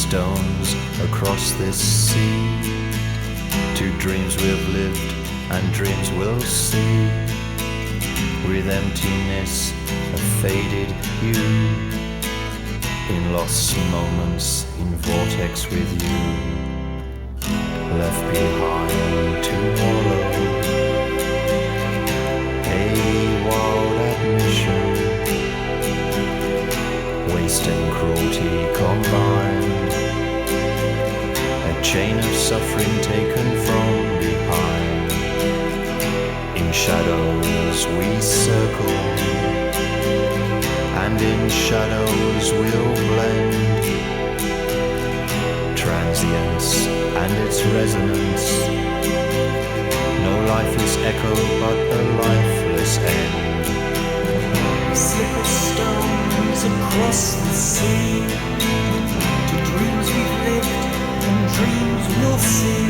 stones across this sea, to dreams we've lived and dreams we'll see, with emptiness a faded hue, in lost moments in vortex with you, left behind to wallow. A wild admission, waste and cruelty combined, a chain of suffering taken from behind. In shadows we circle, and in shadows we'll blend, transience and its resonance, no lifeless echo but a lifeless end. Slip as stones across the sea, to dreams we've lived and dreams we'll see,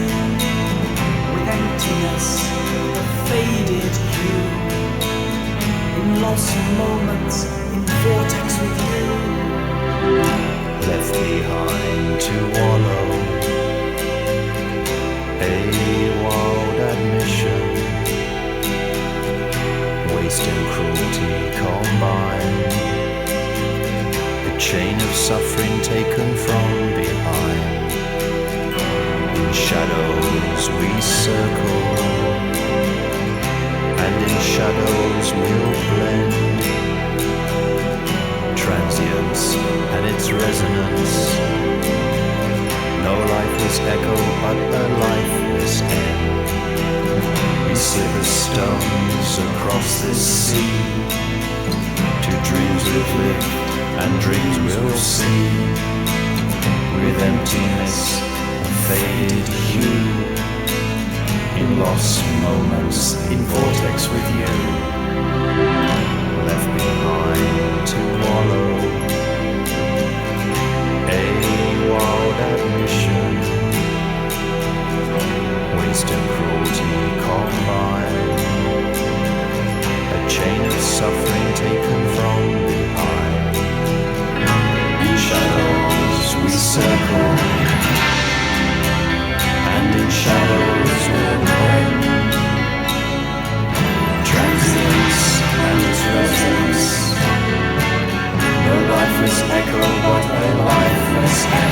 with emptiness a faded hue, in lost moments in vortex with you, left behind to wallow. A wild admission, waste and cruelty combined, a chain of suffering taken from behind. In shadows we circle, and in shadows we'll blend, transience and its resonance, no lifeless echo but a lifeless end. We slip as stones across this sea, to dreams we've lived and dreams we'll see, with emptiness a faded hue, in lost moments in vortex with you, left behind to wallow. A wild admission, waste and cruelty combined, a chain of suffering taken from behind. In shadows we circle, and in shadows we'll blend, transience and its resonance, no lifeless echo but a lifeless end.